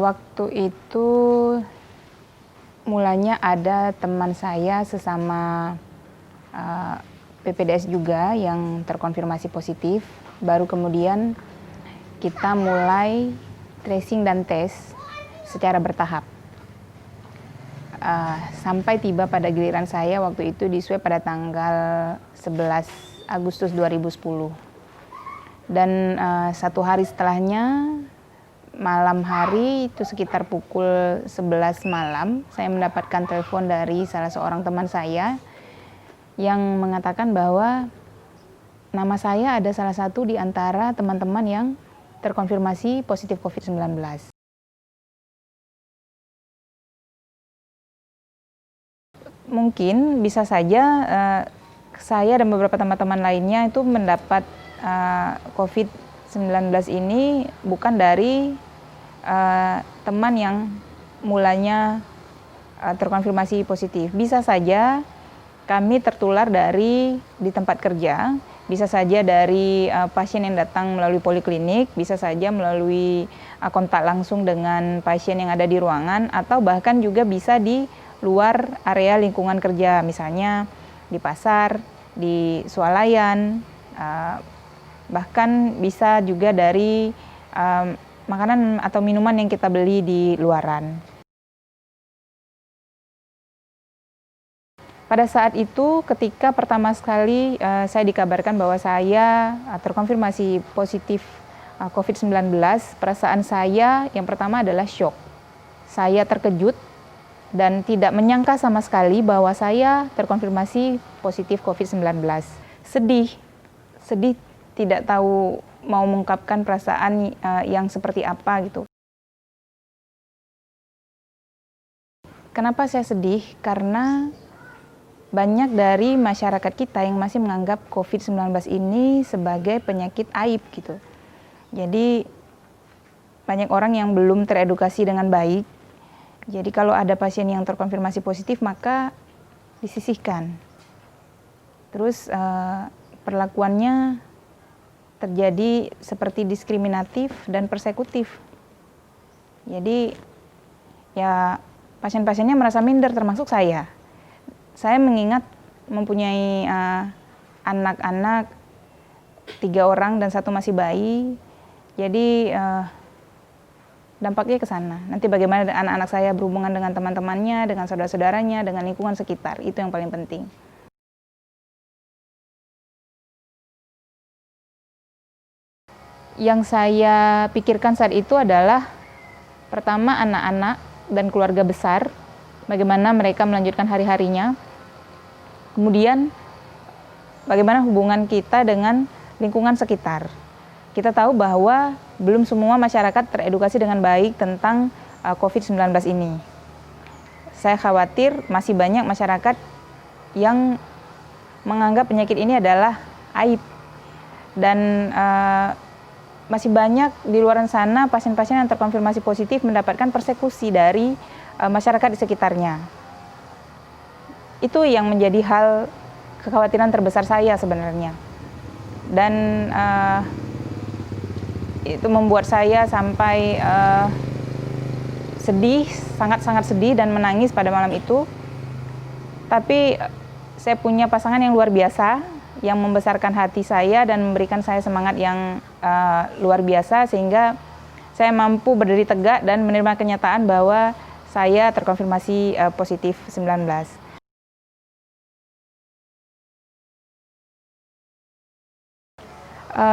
Waktu itu mulanya ada teman saya sesama PPDS juga yang terkonfirmasi positif. Baru kemudian kita mulai tracing dan tes secara bertahap. Sampai tiba pada giliran saya waktu itu di swab pada tanggal 11 Agustus 2010. Dan 1 hari setelahnya, malam hari itu sekitar pukul 11 malam, saya mendapatkan telepon dari salah seorang teman saya yang mengatakan bahwa nama saya ada salah satu di antara teman-teman yang terkonfirmasi positif COVID-19. Mungkin bisa saja saya dan beberapa teman-teman lainnya itu mendapat COVID-19 ini bukan dari teman yang mulanya terkonfirmasi positif. Bisa saja kami tertular di tempat kerja, bisa saja dari pasien yang datang melalui poliklinik, bisa saja melalui kontak langsung dengan pasien yang ada di ruangan, atau bahkan juga bisa di luar area lingkungan kerja, misalnya di pasar, di swalayan, bahkan bisa juga dari makanan atau minuman yang kita beli di luaran. Pada saat itu, ketika pertama sekali saya dikabarkan bahwa saya terkonfirmasi positif COVID-19, perasaan saya yang pertama adalah syok. Saya terkejut dan tidak menyangka sama sekali bahwa saya terkonfirmasi positif COVID-19. Sedih tidak tahu mau mengungkapkan perasaan yang seperti apa gitu. Kenapa saya sedih? Karena banyak dari masyarakat kita yang masih menganggap COVID-19 ini sebagai penyakit aib gitu. Jadi banyak orang yang belum teredukasi dengan baik. Jadi kalau ada pasien yang terkonfirmasi positif maka disisihkan. Terus perlakuannya terjadi seperti diskriminatif dan persekutif. Jadi ya pasien-pasiennya merasa minder termasuk saya. Saya mengingat mempunyai anak-anak 3 orang dan 1 masih bayi. Jadi dampaknya ke sana. Nanti bagaimana anak-anak saya berhubungan dengan teman-temannya, dengan saudara-saudaranya, dengan lingkungan sekitar. Itu yang paling penting. Yang saya pikirkan saat itu adalah pertama anak-anak dan keluarga besar, bagaimana mereka melanjutkan hari-harinya. Kemudian bagaimana hubungan kita dengan lingkungan sekitar. Kita tahu bahwa belum semua masyarakat teredukasi dengan baik tentang COVID-19 ini. Saya khawatir masih banyak masyarakat yang menganggap penyakit ini adalah aib. Dan masih banyak di luar sana pasien-pasien yang terkonfirmasi positif mendapatkan persekusi dari masyarakat di sekitarnya. Itu yang menjadi hal kekhawatiran terbesar saya sebenarnya. Dan itu membuat saya sampai sedih, sangat-sangat sedih dan menangis pada malam itu. Tapi saya punya pasangan yang luar biasa, yang membesarkan hati saya dan memberikan saya semangat yang luar biasa, sehingga saya mampu berdiri tegak dan menerima kenyataan bahwa saya terkonfirmasi positif 19.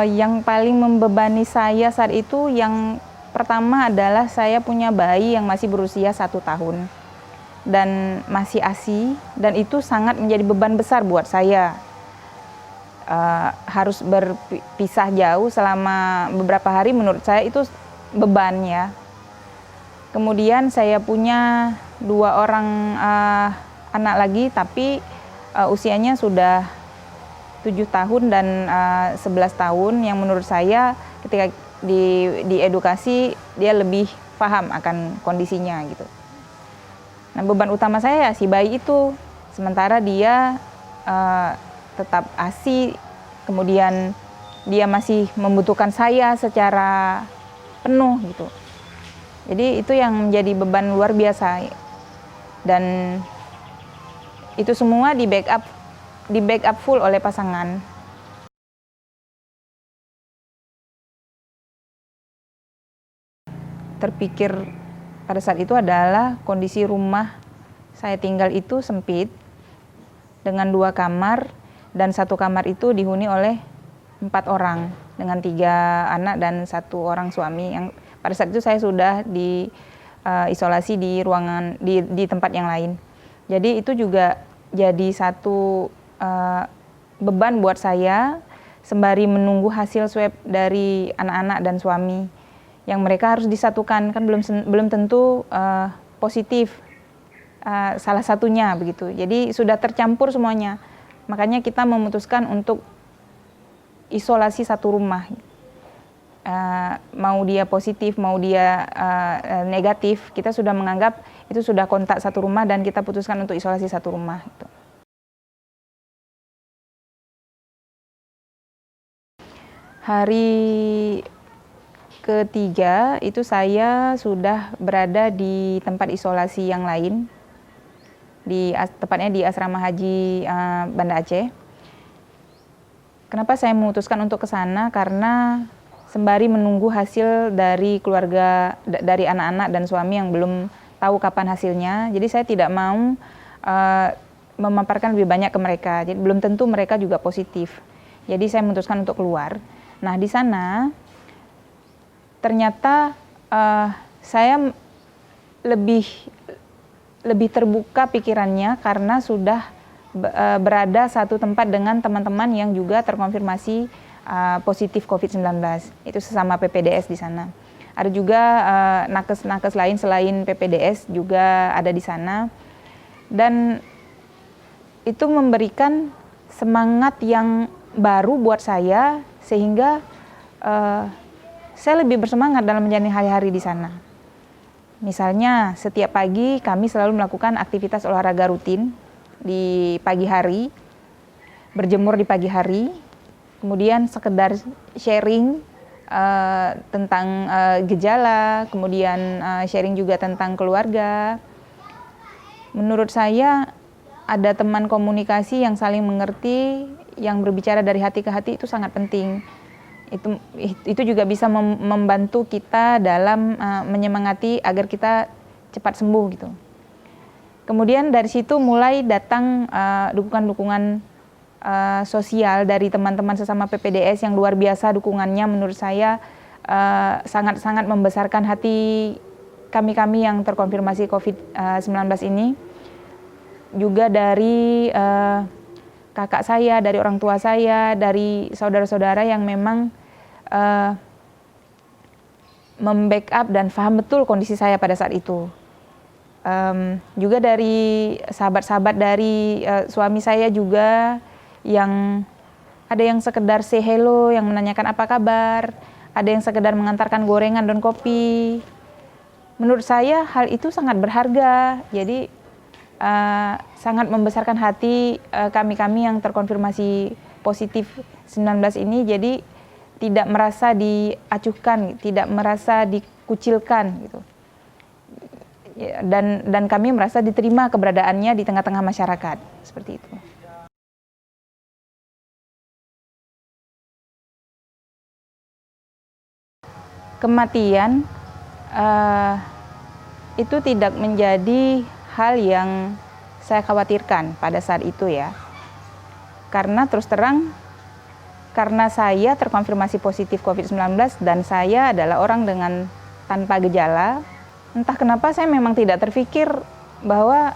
Yang paling membebani saya saat itu yang pertama adalah saya punya bayi yang masih berusia 1 tahun dan masih ASI, dan itu sangat menjadi beban besar buat saya. Harus berpisah jauh selama beberapa hari, menurut saya itu beban ya. Kemudian saya punya 2 orang anak lagi, tapi usianya sudah 7 tahun dan 11 tahun, yang menurut saya ketika diedukasi dia lebih paham akan kondisinya gitu. Nah, beban utama saya ya si bayi itu, sementara dia tetap ASI, kemudian dia masih membutuhkan saya secara penuh gitu. Jadi itu yang menjadi beban luar biasa, dan itu semua di backup full oleh pasangan. Terpikir pada saat itu adalah kondisi rumah saya tinggal itu sempit dengan 2 kamar, dan 1 kamar itu dihuni oleh 4 orang dengan 3 anak dan 1 orang suami. Yang pada saat itu saya sudah isolasi di ruangan di tempat yang lain. Jadi itu juga jadi satu beban buat saya sembari menunggu hasil swab dari anak-anak dan suami yang mereka harus disatukan, kan belum tentu positif salah satunya begitu. Jadi sudah tercampur semuanya. Makanya kita memutuskan untuk isolasi satu rumah. Mau dia positif, mau dia negatif, kita sudah menganggap itu sudah kontak satu rumah dan kita putuskan untuk isolasi satu rumah. Gitu. Hari ketiga itu saya sudah berada di tempat isolasi yang lain, tepatnya di Asrama Haji Banda Aceh. Kenapa saya memutuskan untuk ke sana? Karena sembari menunggu hasil dari keluarga, dari anak-anak dan suami yang belum tahu kapan hasilnya. Jadi saya tidak mau memaparkan lebih banyak ke mereka. Jadi belum tentu mereka juga positif. Jadi saya memutuskan untuk keluar. Nah di sana ternyata saya lebih terbuka pikirannya karena sudah berada satu tempat dengan teman-teman yang juga terkonfirmasi positif COVID-19. Itu sesama PPDS di sana. Ada juga nakes-nakes lain selain PPDS juga ada di sana. Dan itu memberikan semangat yang baru buat saya sehingga saya lebih bersemangat dalam menjalani hari-hari di sana. Misalnya setiap pagi kami selalu melakukan aktivitas olahraga rutin di pagi hari, berjemur di pagi hari, kemudian sekedar sharing tentang gejala, kemudian sharing juga tentang keluarga. Menurut saya ada teman komunikasi yang saling mengerti, yang berbicara dari hati ke hati itu sangat penting. Itu juga bisa membantu kita dalam menyemangati agar kita cepat sembuh gitu. Kemudian dari situ mulai datang dukungan-dukungan sosial dari teman-teman sesama PPDS yang luar biasa dukungannya menurut saya sangat-sangat membesarkan hati kami-kami yang terkonfirmasi COVID-19 ini. Juga dari kakak saya, dari orang tua saya, dari saudara-saudara yang memang membackup dan paham betul kondisi saya pada saat itu. Juga dari sahabat-sahabat dari suami saya juga yang ada yang sekedar say hello, yang menanyakan apa kabar, ada yang sekedar mengantarkan gorengan dan kopi. Menurut saya hal itu sangat berharga, jadi sangat membesarkan hati kami-kami yang terkonfirmasi positif 19 ini, jadi tidak merasa diacuhkan, tidak merasa dikucilkan gitu. Dan kami merasa diterima keberadaannya di tengah-tengah masyarakat, seperti itu. Kematian itu tidak menjadi hal yang saya khawatirkan pada saat itu ya. Karena terus terang, karena saya terkonfirmasi positif COVID-19 dan saya adalah orang dengan tanpa gejala, entah kenapa saya memang tidak terpikir bahwa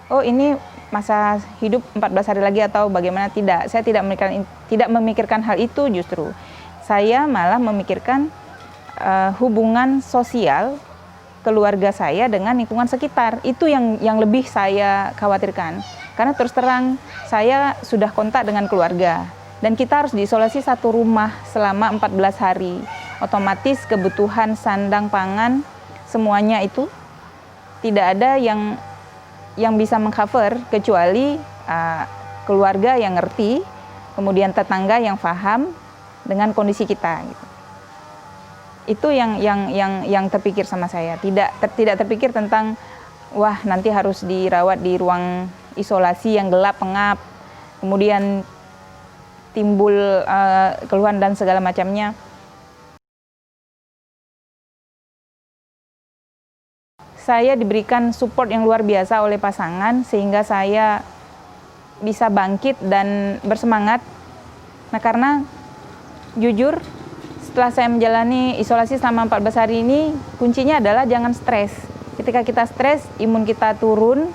oh ini masa hidup 14 hari lagi atau bagaimana, tidak. Saya tidak memikirkan hal itu justru. Saya malah memikirkan hubungan sosial keluarga saya dengan lingkungan sekitar. Itu yang lebih saya khawatirkan. Karena terus terang saya sudah kontak dengan keluarga dan kita harus diisolasi satu rumah selama 14 hari. Otomatis kebutuhan sandang pangan semuanya itu tidak ada yang bisa mengcover kecuali keluarga yang ngerti, kemudian tetangga yang paham dengan kondisi kita gitu. Itu yang terpikir sama saya. Tidak terpikir tentang wah nanti harus dirawat di ruang isolasi yang gelap pengap, kemudian timbul keluhan dan segala macamnya. Saya diberikan support yang luar biasa oleh pasangan sehingga saya bisa bangkit dan bersemangat. Nah, karena jujur setelah saya menjalani isolasi selama 14 hari ini, kuncinya adalah jangan stres. Ketika kita stres, imun kita turun,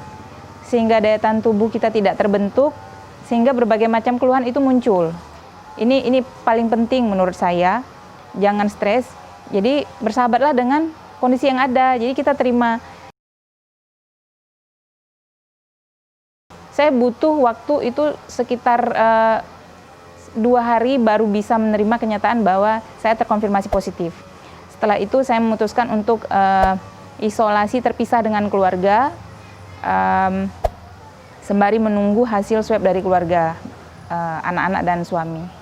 sehingga daya tahan tubuh kita tidak terbentuk, sehingga berbagai macam keluhan itu muncul. Ini paling penting menurut saya, jangan stres. Jadi bersahabatlah dengan kondisi yang ada, jadi kita terima. Saya butuh waktu itu sekitar 2 hari baru bisa menerima kenyataan bahwa saya terkonfirmasi positif. Setelah itu saya memutuskan untuk isolasi terpisah dengan keluarga, sembari menunggu hasil swab dari keluarga, anak-anak dan suami.